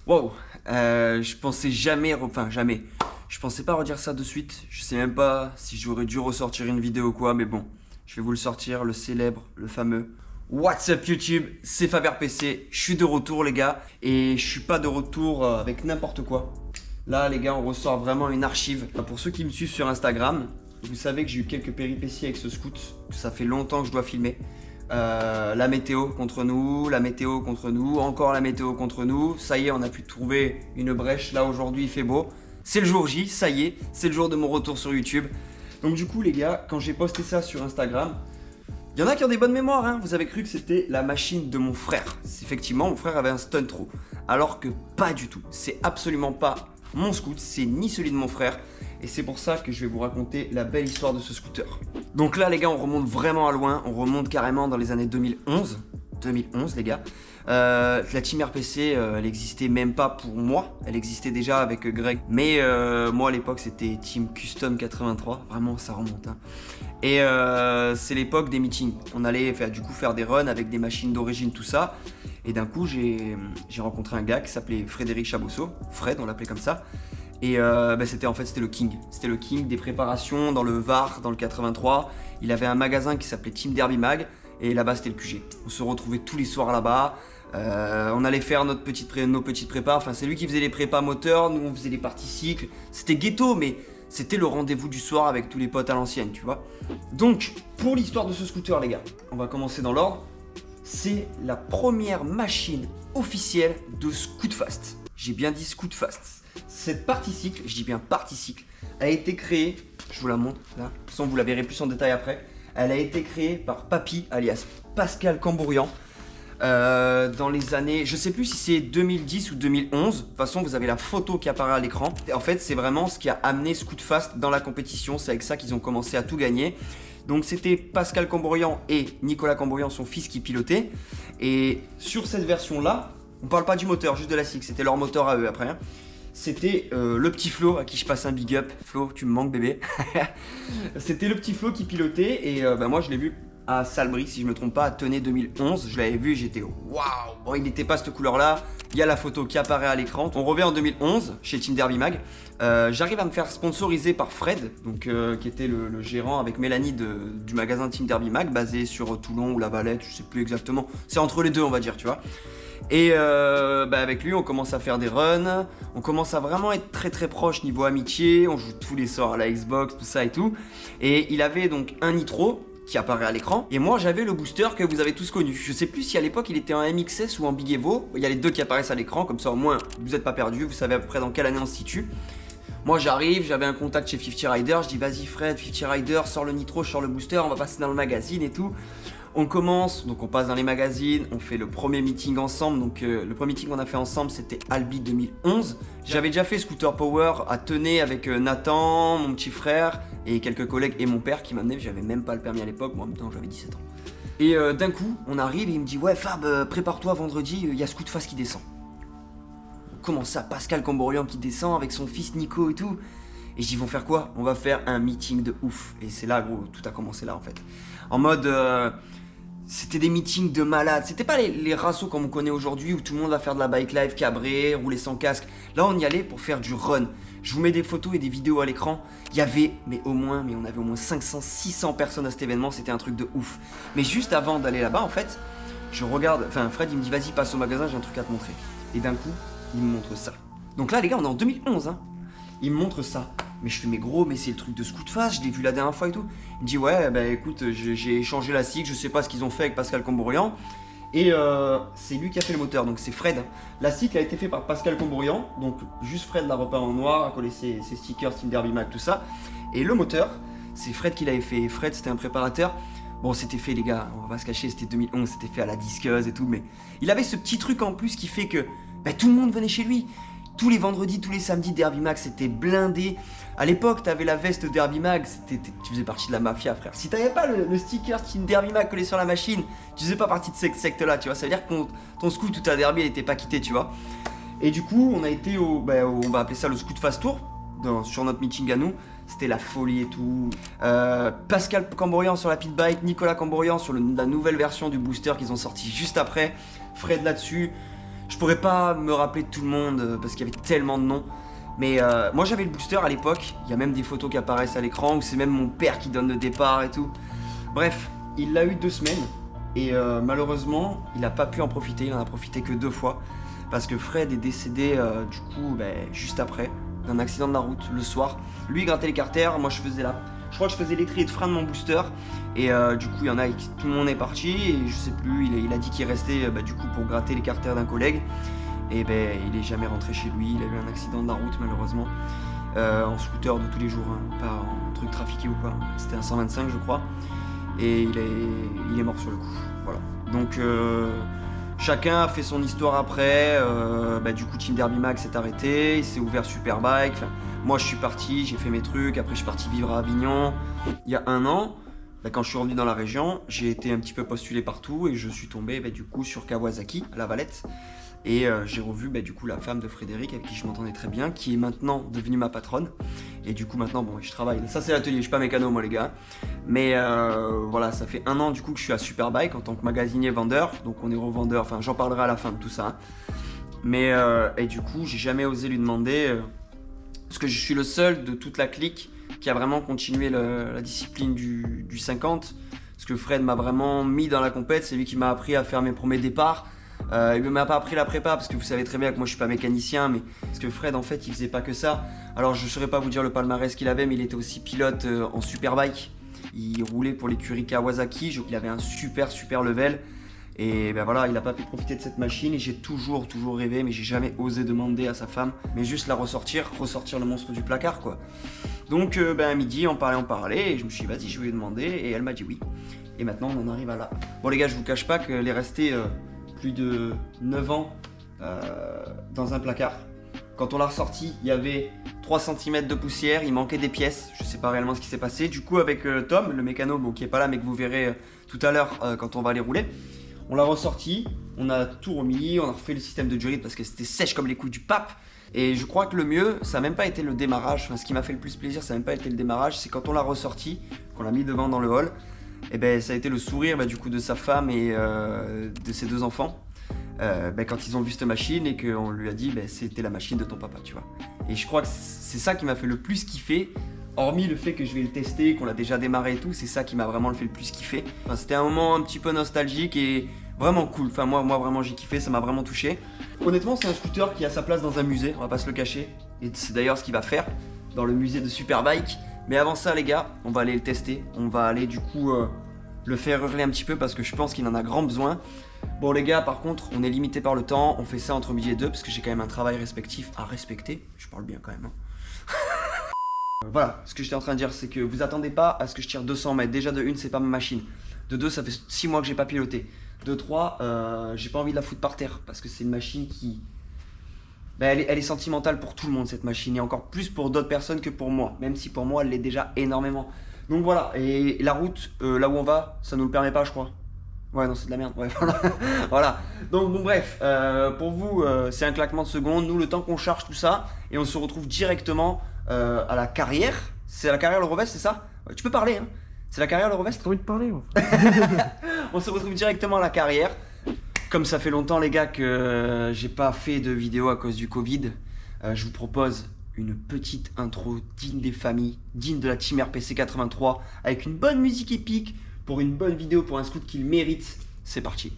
Wow, je pensais jamais, enfin jamais, je pensais pas redire ça de suite. Je sais même pas si j'aurais dû ressortir une vidéo ou quoi, mais bon, je vais vous le sortir, le célèbre, le fameux. What's up YouTube, c'est Faber PC, je suis de retour les gars, et je suis pas de retour avec n'importe quoi. Là les gars, on ressort vraiment une archive. Pour ceux qui me suivent sur Instagram, vous savez que j'ai eu quelques péripéties avec ce scoot, ça fait longtemps que je dois filmer. La météo contre nous, la météo contre nous, encore la météo contre nous. Ça y est, on a pu trouver une brèche. Là aujourd'hui il fait beau. C'est le jour J, ça y est, c'est le jour de mon retour sur YouTube. Donc du coup les gars, quand j'ai posté ça sur Instagram, il y en a qui ont des bonnes mémoires, hein. Vous avez cru que c'était la machine de mon frère. Effectivement, mon frère avait un Stuntro. Alors que pas du tout. C'est absolument pas mon scoot, c'est ni celui de mon frère. Et c'est pour ça que je vais vous raconter la belle histoire de ce scooter. Donc là les gars, on remonte vraiment à loin. On remonte carrément dans les années 2011. 2011 les gars. La team RPC, elle existait même pas pour moi. Elle existait déjà avec Greg. Mais moi à l'époque c'était Team Custom 83. Vraiment ça remonte, hein. Et c'est l'époque des meetings. On allait faire des runs avec des machines d'origine, tout ça. Et d'un coup, j'ai rencontré un gars qui s'appelait Frédéric Chabosso. Fred, on l'appelait comme ça. Et c'était le king. C'était le king des préparations dans le Var, dans le 83. Il avait un magasin qui s'appelait Team Derby Mag. Et là-bas, c'était le QG. On se retrouvait tous les soirs là-bas. On allait faire nos petites prépas. Enfin, c'est lui qui faisait les prépas moteurs. Nous, on faisait les parties cycles. C'était ghetto, mais c'était le rendez-vous du soir avec tous les potes à l'ancienne, tu vois. Donc, pour l'histoire de ce scooter, les gars, on va commencer dans l'ordre. C'est la première machine officielle de Scootfast. J'ai bien dit Scootfast. Cette partie cycle, je dis bien partie cycle, a été créée, je vous la montre là, de toute façon vous la verrez plus en détail après. Elle a été créée par Papy, alias Pascal Cambourian, dans les années, je sais plus si c'est 2010 ou 2011. De toute façon, vous avez la photo qui apparaît à l'écran. En fait, c'est vraiment ce qui a amené Scootfast dans la compétition. C'est avec ça qu'ils ont commencé à tout gagner. Donc, c'était Pascal Cambourian et Nicolas Cambourian, son fils, qui pilotaient. Et sur cette version-là, on parle pas du moteur, juste de la cycle. C'était leur moteur à eux après, hein. C'était le petit Flo, à qui je passe un big up. Flo, tu me manques bébé. C'était le petit Flo qui pilotait. Et moi, je l'ai vu à Salbris, si je me trompe pas, à Tenay 2011. Je l'avais vu et j'étais waouh. Bon, il n'était pas cette couleur-là. Il y a la photo qui apparaît à l'écran. On revient en 2011 chez Team Derby Mag. J'arrive à me faire sponsoriser par Fred, donc, qui était le gérant avec Mélanie du magasin Team Derby Mag, basé sur Toulon ou La Valette, je sais plus exactement. C'est entre les deux, on va dire, tu vois. Et avec lui, on commence à faire des runs. On commence à vraiment être très très proche niveau amitié. On joue tous les soirs à la Xbox, tout ça et tout. Et il avait donc un Nitro qui apparaît à l'écran. Et moi, j'avais le booster que vous avez tous connu. Je sais plus si à l'époque il était en MXS ou en Big Evo. Il y a les deux qui apparaissent à l'écran, comme ça au moins vous n'êtes pas perdu, vous savez à peu près dans quelle année on se situe. Moi j'arrive, j'avais un contact chez 50 Rider, je dis vas-y Fred, 50 Rider, sors le Nitro, sors le booster, on va passer dans le magazine et tout. On commence, donc on passe dans les magazines, on fait le premier meeting ensemble. Donc le premier meeting qu'on a fait ensemble, c'était Albi 2011. J'avais déjà fait Scooter Power à Tenay avec Nathan, mon petit frère et quelques collègues et mon père qui m'amenait. J'avais même pas le permis à l'époque, moi en même temps j'avais 17 ans. Et d'un coup, on arrive et il me dit ouais Fab, prépare-toi vendredi, il y a Scootfast qui descend. Comment ça, Pascal Cambourian qui descend avec son fils Nico et tout. Et je dis, ils vont faire quoi? On va faire un meeting de ouf. Et c'est là, gros, tout a commencé là en fait. En mode, c'était des meetings de malades. C'était pas les rassos comme on connaît aujourd'hui où tout le monde va faire de la bike life, cabré, rouler sans casque. Là, on y allait pour faire du run. Je vous mets des photos et des vidéos à l'écran. Il y avait, on avait au moins 500, 600 personnes à cet événement. C'était un truc de ouf. Mais juste avant d'aller là-bas, en fait, je regarde, Fred, il me dit, vas-y, passe au magasin, j'ai un truc à te montrer. Et d'un coup, il me montre ça. Donc là, les gars, on est en 2011, hein. Il me montre ça. Mais je fais, mais gros, mais c'est le truc de Scootfast, je l'ai vu la dernière fois et tout. Il me dit, ouais, bah écoute, j'ai changé la cycle, je sais pas ce qu'ils ont fait avec Pascal Cambourian. Et c'est lui qui a fait le moteur, donc c'est Fred. La cycle a été faite par Pascal Cambourian, donc juste Fred l'a repeint en noir, a collé ses stickers, Team Derby Mag, tout ça. Et le moteur, c'est Fred qui l'avait fait. Fred, c'était un préparateur. Bon, c'était fait, les gars, on va pas se cacher, c'était 2011, c'était fait à la disqueuse et tout, mais il avait ce petit truc en plus qui fait que tout le monde venait chez lui. Tous les vendredis, tous les samedis, Derby Mag, c'était blindé. À l'époque, t'avais la veste Derby Mag, tu faisais partie de la mafia, frère. Si t'avais pas le sticker Team Derby Mag collé sur la machine, tu faisais pas partie de cette secte-là, tu vois. Ça veut dire que ton scoot ou ta derby, elle était pas quittée, tu vois. Et du coup, on a été on va appeler ça le Scootfast Tour, sur notre meeting à nous. C'était la folie et tout. Pascal Cambourian sur la pit bike, Nicolas Cambourian sur la nouvelle version du booster qu'ils ont sorti juste après. Fred là-dessus. Je pourrais pas me rappeler de tout le monde parce qu'il y avait tellement de noms. Mais moi j'avais le booster à l'époque, il y a même des photos qui apparaissent à l'écran où c'est même mon père qui donne le départ et tout. Bref, il l'a eu 2 semaines et malheureusement il n'a pas pu en profiter, il en a profité que 2 fois. Parce que Fred est décédé du coup juste après d'un accident de la route le soir. Lui il grattait les carters, moi je crois que je faisais l'étrier de frein de mon booster. Et du coup il y en a, tout le monde est parti et je sais plus, il a dit qu'il restait du coup pour gratter les carters d'un collègue. Et il est jamais rentré chez lui, il a eu un accident de la route malheureusement. En scooter de tous les jours, hein, pas en truc trafiqué ou quoi. C'était un 125 je crois. Et il est mort sur le coup. Voilà. Donc chacun a fait son histoire après. Du coup Team Derby Mag s'est arrêté, il s'est ouvert Superbike. Enfin, moi je suis parti, j'ai fait mes trucs, après je suis parti vivre à Avignon. Il y a 1 an, quand je suis revenu dans la région, j'ai été un petit peu postulé partout et je suis tombé du coup sur Kawasaki, à La Valette. Et j'ai revu du coup la femme de Frédéric avec qui je m'entendais très bien, qui est maintenant devenue ma patronne. Et du coup maintenant je travaille, ça c'est l'atelier, je suis pas mécano moi les gars. Mais voilà, ça fait 1 an du coup que je suis à Superbike en tant que magasinier vendeur. Donc on est revendeur, enfin j'en parlerai à la fin de tout ça. Mais et du coup j'ai jamais osé lui demander, parce que je suis le seul de toute la clique qui a vraiment continué la discipline du 50. Parce que Fred m'a vraiment mis dans la compète, c'est lui qui m'a appris à faire mes premiers départs. Il ne m'a pas appris la prépa parce que vous savez très bien que moi je suis pas mécanicien, mais parce que Fred en fait il faisait pas que ça. Alors je ne saurais pas vous dire le palmarès qu'il avait, mais il était aussi pilote en Superbike. Il roulait pour l'écurie Kawasaki, il avait un super level. Et voilà, il n'a pas pu profiter de cette machine et j'ai toujours rêvé, mais j'ai jamais osé demander à sa femme, mais juste la ressortir le monstre du placard quoi. Donc à midi on parlait et je me suis dit vas-y je vais lui demander et elle m'a dit oui. Et maintenant on en arrive à là. Bon les gars, je vous cache pas qu'elle est restée plus de 9 ans dans un placard. Quand on l'a ressorti, il y avait 3 cm de poussière, il manquait des pièces, je sais pas réellement ce qui s'est passé. Du coup avec Tom, le mécano, qui est pas là mais que vous verrez tout à l'heure quand on va les rouler, on l'a ressorti, on a tout remis, on a refait le système de durite parce que c'était sèche comme les coups du pape. Et je crois que le mieux, ça n'a même pas été le démarrage, enfin, ce qui m'a fait le plus plaisir, ça n'a même pas été le démarrage, c'est quand on l'a ressorti, qu'on l'a mis devant dans le hall, et ça a été le sourire du coup de sa femme et de ses 2 enfants. Quand ils ont vu cette machine et qu'on lui a dit c'était la machine de ton papa, tu vois. Et je crois que c'est ça qui m'a fait le plus kiffer, hormis le fait que je vais le tester, qu'on l'a déjà démarré et tout, c'est ça qui m'a vraiment fait le plus kiffer. Enfin, c'était un moment un petit peu nostalgique et vraiment cool. Enfin moi vraiment j'ai kiffé, ça m'a vraiment touché. Honnêtement c'est un scooter qui a sa place dans un musée, on va pas se le cacher. Et c'est d'ailleurs ce qu'il va faire dans le musée de Superbike. Mais avant ça les gars, on va aller le tester. On va aller du coup le faire hurler un petit peu parce que je pense qu'il en a grand besoin. Bon les gars, par contre, on est limité par le temps, on fait ça entre midi et 2 parce que j'ai quand même un travail respectif à respecter. Je parle bien quand même. Voilà, ce que j'étais en train de dire, c'est que vous attendez pas à ce que je tire 200 mètres. Déjà de 1, c'est pas ma machine. De 2, ça fait 6 mois que j'ai pas piloté. De 3, j'ai pas envie de la foutre par terre parce que c'est une machine qui... elle est sentimentale pour tout le monde cette machine et encore plus pour d'autres personnes que pour moi. Même si pour moi elle l'est déjà énormément. Donc voilà, et la route, là où on va, ça nous le permet pas je crois. Ouais non c'est de la merde, ouais voilà. Voilà. Donc bon bref, pour vous c'est un claquement de secondes, nous le temps qu'on charge tout ça, et on se retrouve directement à la carrière. C'est la carrière le revest, c'est ça? Ouais, tu peux parler hein. C'est la carrière le revest? T'as envie de parler moi. On se retrouve directement à la carrière. Comme ça fait longtemps les gars que j'ai pas fait de vidéo à cause du Covid, je vous propose une petite intro digne des familles, digne de la team RPC 83, avec une bonne musique épique, pour une bonne vidéo, pour un scoot qu'il mérite. C'est parti.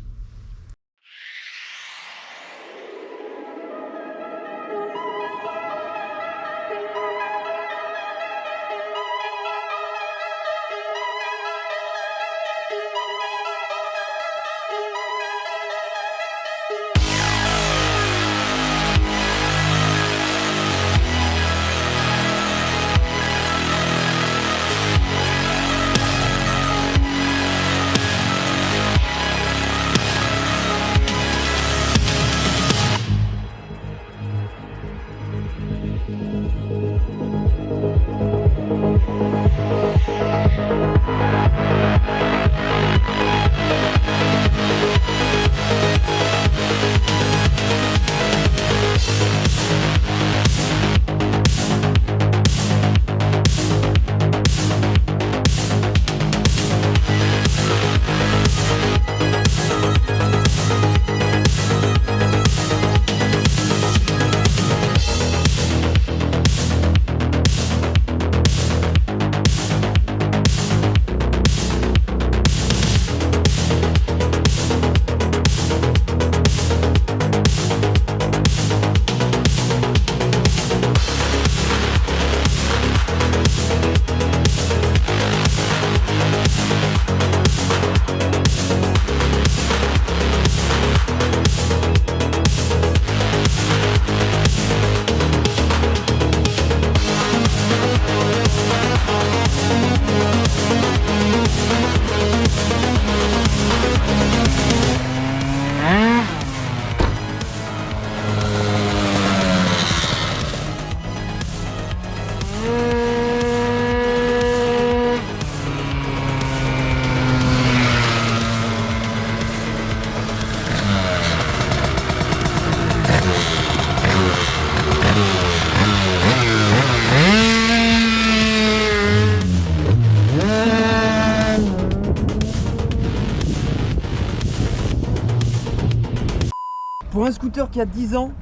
un scooter qui a 10 ans,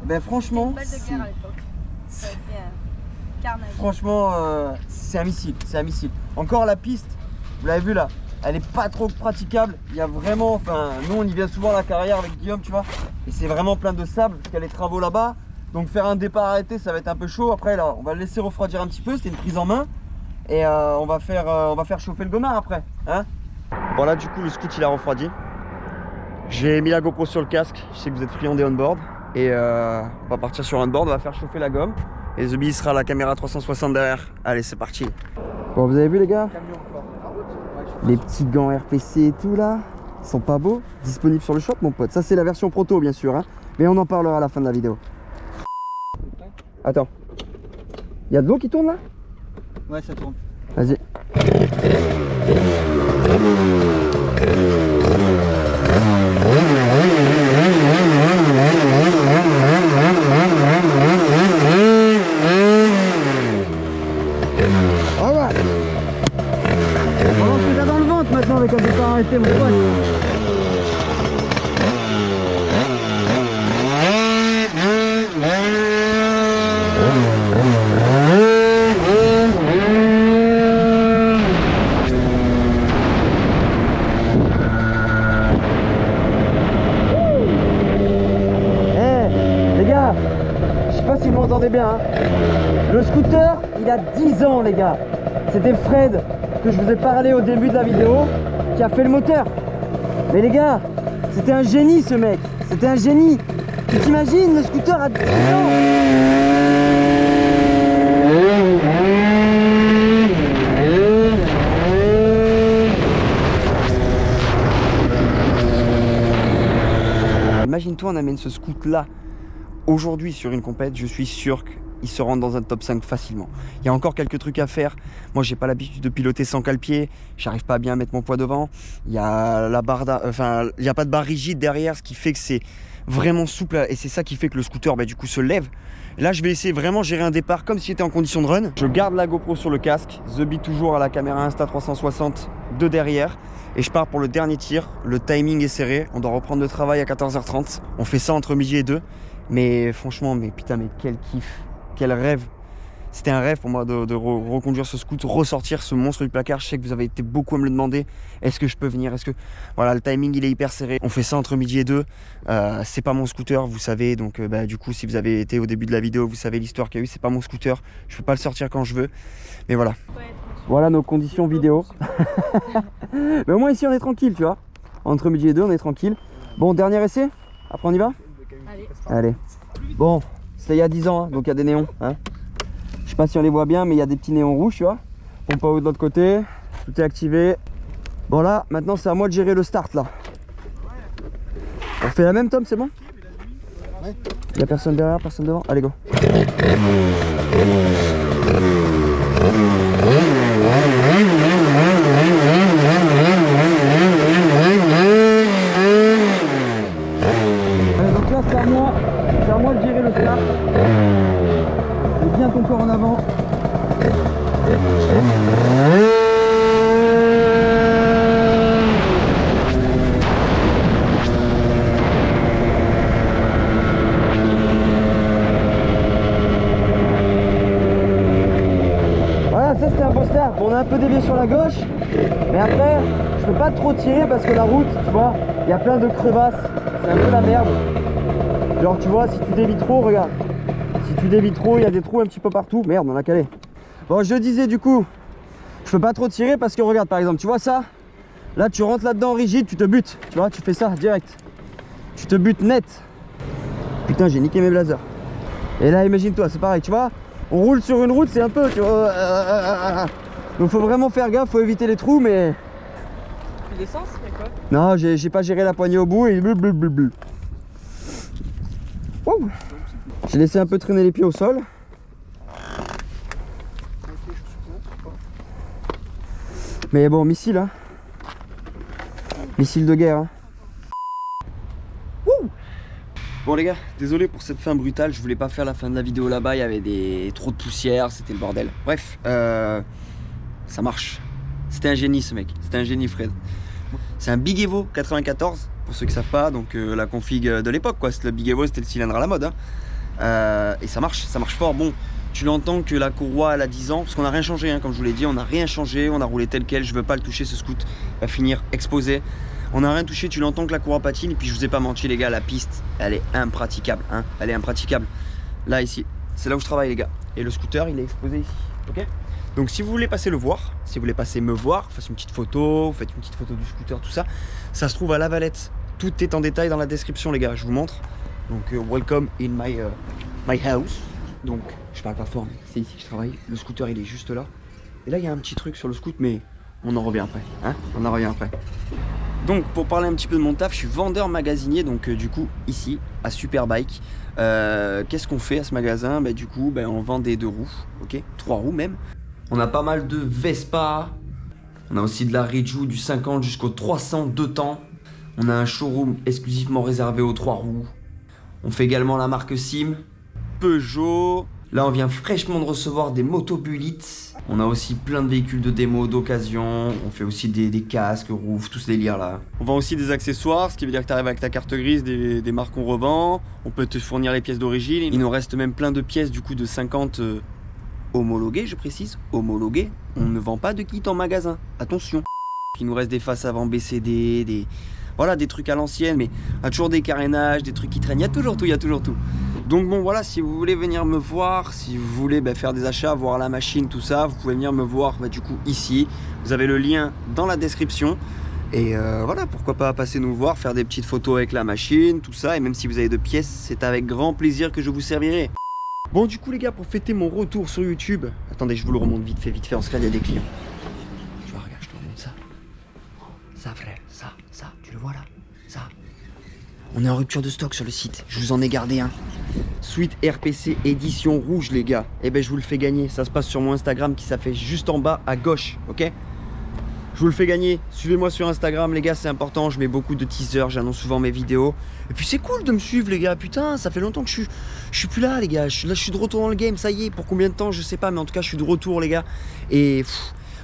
ben franchement, Balle de guerre à l'époque. Ça a été carnage. franchement, c'est un missile, c'est un missile. Encore la piste, vous l'avez vu là, elle est pas trop praticable. Il y a vraiment, enfin, nous on y vient souvent à la carrière avec Guillaume, tu vois, et c'est vraiment plein de sable parce qu'il y a les travaux là-bas. Donc faire un départ arrêté, ça va être un peu chaud. Après là, on va le laisser refroidir un petit peu. C'était une prise en main et on va faire chauffer le gomard après, hein. Bon là, du coup, le scoot il a refroidi. J'ai mis la GoPro sur le casque. Je sais que vous êtes friand des on-board et on va partir sur on-board. On va faire chauffer la gomme et The Bee sera la caméra 360 derrière. Allez, c'est parti. Bon, vous avez vu les gars, les petits gants RPC et tout là, ils sont pas beaux, disponibles sur le shop mon pote. Ça c'est la version proto bien sûr, hein. Mais on en parlera à la fin de la vidéo. Attends, il y a de l'eau qui tourne là? Ouais, ça tourne. Vas-y. On lance ça dans le ventre maintenant avec un départ arrêté mon pote. Les gars, je sais pas si vous m'entendez bien, hein. Le scooter, il a 10 ans les gars. C'était Fred que je vous ai parlé au début de la vidéo qui a fait le moteur. Mais les gars, c'était un génie ce mec. C'était un génie. Tu t'imagines, le scooter a 10 ans. Imagine-toi, on amène ce scoot là aujourd'hui sur une compète, je suis sûr qu'il se rentre dans un top 5 facilement. Il y a encore quelques trucs à faire. Moi, j'ai pas l'habitude de piloter sans cale-pied, j'arrive pas bien à mettre mon poids devant. Il y a la barre, il y a pas de barre rigide derrière, ce qui fait que c'est vraiment souple et c'est ça qui fait que le scooter du coup se lève. Là, je vais essayer vraiment gérer un départ comme si j'étais en condition de run. Je garde la GoPro sur le casque, The Bee toujours à la caméra Insta360 de derrière. Et je pars pour le dernier tir. Le timing est serré. On doit reprendre le travail à 14h30. On fait ça entre midi et 2. Mais franchement, mais putain, mais quel kiff. Quel rêve. C'était un rêve pour moi de reconduire ce scooter, ressortir ce monstre du placard. Je sais que vous avez été beaucoup à me le demander. Est-ce que je peux venir? Est-ce que... Voilà, le timing, il est hyper serré. On fait ça entre midi et 2. C'est pas mon scooter, vous savez. Donc, du coup, si vous avez été au début de la vidéo, vous savez l'histoire qu'il y a eu. C'est pas mon scooter. Je peux pas le sortir quand je veux. Mais voilà. Voilà nos conditions vidéo. Mais au moins ici on est tranquille, tu vois. Entre midi et 2 on est tranquille. Bon, dernier essai. Après on y va. Allez. Bon, c'était il y a 10 ans, hein, donc il y a des néons, hein. Je sais pas si on les voit bien, mais il y a des petits néons rouges, tu vois. Pompe à eau de l'autre côté. Tout est activé. Bon là, maintenant c'est à moi de gérer le start là. On fait la même, Tom, c'est bon? Il n'y a personne derrière, personne devant. Allez, go. Donc là, c'est à moi de gérer le start. Mets bien ton corps en avant. Voilà, ça c'était un bon start. Bon, on a un peu dévié sur la gauche, mais après, je peux pas trop tirer parce que la route, tu vois, il y a plein de crevasses. C'est un peu la merde. Genre, tu vois, si tu dévies trop, regarde. Si tu dévies trop, il y a des trous un petit peu partout. Merde, on a calé. Bon, je disais du coup, je peux pas trop tirer parce que regarde, par exemple, tu vois ça? Là, tu rentres là-dedans rigide, tu te butes. Tu vois, tu fais ça direct. Tu te butes net. Putain, j'ai niqué mes blazers. Et là, imagine-toi, c'est pareil, tu vois? On roule sur une route, c'est un peu, tu vois. Donc, faut vraiment faire gaffe, faut éviter les trous, mais. L'essence, c'est quoi? Non, j'ai pas géré la poignée au bout et blablabla. Wow. J'ai laissé un peu traîner les pieds au sol. Mais bon, missile, hein. Missile de guerre, hein. Wouh. Bon les gars, désolé pour cette fin brutale. Je voulais pas faire la fin de la vidéo là-bas. Il y avait trop de poussière, c'était le bordel. Bref, ça marche. C'était un génie ce mec. C'était un génie Fred. C'est un Big Evo 94. pour ceux qui savent pas, donc la config de l'époque quoi, le Big Evo c'était le cylindre à la mode hein. Et ça marche fort. Bon, tu l'entends que la courroie elle a 10 ans, parce qu'on n'a rien changé hein, comme je vous l'ai dit, on n'a rien changé, on a roulé tel quel, je veux pas le toucher, ce scoot va finir exposé. On n'a rien touché, tu l'entends que la courroie patine, et puis je vous ai pas menti les gars, la piste elle est impraticable hein, elle est impraticable. Là ici, c'est là où je travaille les gars, et le scooter il est exposé ici, ok. Donc si vous voulez passer le voir, si vous voulez passer me voir, faites une petite photo, faites une petite photo du scooter, tout ça, ça se trouve à La Valette. Tout est en détail dans la description les gars, je vous montre. Donc welcome in my house. Donc je parle pas fort, mais c'est ici que je travaille. Le scooter il est juste là. Et là il y a un petit truc sur le scoot, mais on en revient après, hein, on en revient après. Donc pour parler un petit peu de mon taf, je suis vendeur magasinier, donc du coup ici à Superbike. Qu'est-ce qu'on fait à ce magasin? Du coup on vend des 2 roues, ok, 3 roues même. On a pas mal de Vespa, on a aussi de la Riju du 50 jusqu'au 300 2 temps. On a un showroom exclusivement réservé aux 3 roues. On fait également la marque Sim, Peugeot. Là on vient fraîchement de recevoir des motobulites. On a aussi plein de véhicules de démo, d'occasion. On fait aussi des casques, roues, tout ce délire là. On vend aussi des accessoires, ce qui veut dire que tu arrives avec ta carte grise, des marques qu'on revend. On peut te fournir les pièces d'origine. Il nous reste même plein de pièces du coup de 50 homologuées, je précise, homologuées. On ne vend pas de kit en magasin, attention. Il nous reste des faces avant BCD, voilà, des trucs à l'ancienne, mais il y a toujours des carénages, des trucs qui traînent, il y a toujours tout, il y a toujours tout. Donc bon voilà, si vous voulez venir me voir, si vous voulez faire des achats, voir la machine, tout ça, vous pouvez venir me voir du coup ici. Vous avez le lien dans la description. Et voilà, pourquoi pas passer nous voir, faire des petites photos avec la machine, tout ça. Et même si vous avez de pièces, c'est avec grand plaisir que je vous servirai. Bon du coup les gars, pour fêter mon retour sur YouTube, attendez, je vous le remonte vite fait, en ce cas il y a des clients. Tu vois, regarde, je te remonte ça. Ça frère, ça, tu le vois là, ça. On est en rupture de stock sur le site, je vous en ai gardé un. Suite RPC édition rouge les gars. Et je vous le fais gagner, ça se passe sur mon Instagram qui s'affiche juste en bas à gauche, ok. Je vous le fais gagner, suivez-moi sur Instagram les gars, c'est important, je mets beaucoup de teasers, j'annonce souvent mes vidéos. Et puis c'est cool de me suivre les gars, putain, ça fait longtemps que je suis plus là les gars, je suis de retour dans le game, ça y est, pour combien de temps je sais pas, mais en tout cas je suis de retour les gars. Et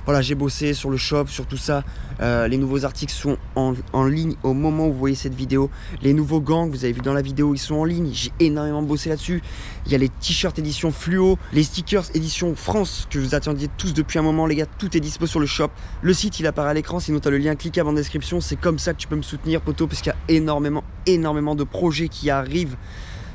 voilà, j'ai bossé sur le shop, sur tout ça. Les nouveaux articles sont en ligne au moment où vous voyez cette vidéo. Les nouveaux gants que vous avez vu dans la vidéo, ils sont en ligne. J'ai énormément bossé là-dessus. Il y a les t-shirts édition fluo, les stickers édition France que vous attendiez tous depuis un moment les gars. Tout est dispo sur le shop. Le site il apparaît à l'écran, sinon tu as le lien cliquable en description. C'est comme ça que tu peux me soutenir poto, parce qu'il y a énormément de projets qui arrivent.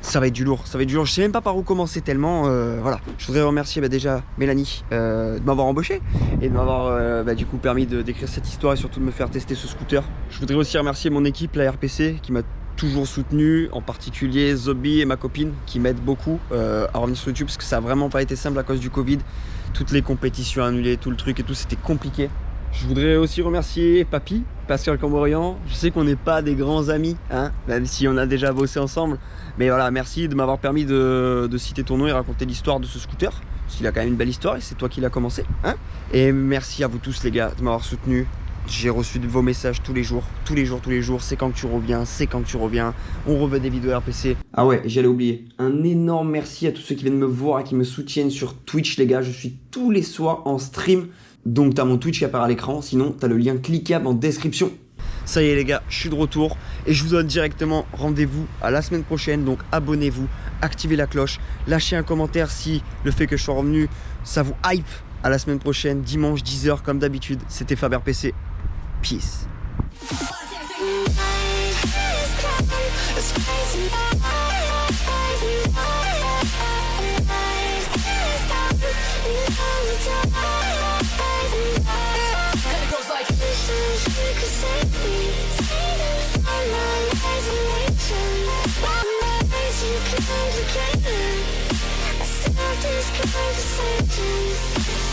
Ça va être du lourd, je sais même pas par où commencer tellement, voilà. Je voudrais remercier déjà Mélanie de m'avoir embauché et de m'avoir du coup permis d'écrire cette histoire et surtout de me faire tester ce scooter. Je voudrais aussi remercier mon équipe, la RPC, qui m'a toujours soutenu, en particulier Zobi et ma copine qui m'aident beaucoup à revenir sur YouTube parce que ça a vraiment pas été simple à cause du Covid. Toutes les compétitions annulées, tout le truc et tout, c'était compliqué. Je voudrais aussi remercier Papy, Pascal Camborian. Je sais qu'on n'est pas des grands amis, hein, même si on a déjà bossé ensemble. Mais voilà, merci de m'avoir permis de citer ton nom et raconter l'histoire de ce scooter. Parce qu'il a quand même une belle histoire et c'est toi qui l'as commencé, hein. Et merci à vous tous les gars de m'avoir soutenu. J'ai reçu de vos messages tous les jours. C'est quand que tu reviens, on reveut des vidéos RPC. Ah ouais, j'allais oublier. Un énorme merci à tous ceux qui viennent me voir et qui me soutiennent sur Twitch les gars. Je suis tous les soirs en stream. Donc t'as mon Twitch qui apparaît à l'écran, sinon t'as le lien cliquable en description. Ça y est les gars, je suis de retour et je vous donne directement rendez-vous à la semaine prochaine. Donc abonnez-vous, activez la cloche, lâchez un commentaire si le fait que je sois revenu ça vous hype. À la semaine prochaine, dimanche 10h comme d'habitude. C'était Fab RPC. Peace. I start these conversations.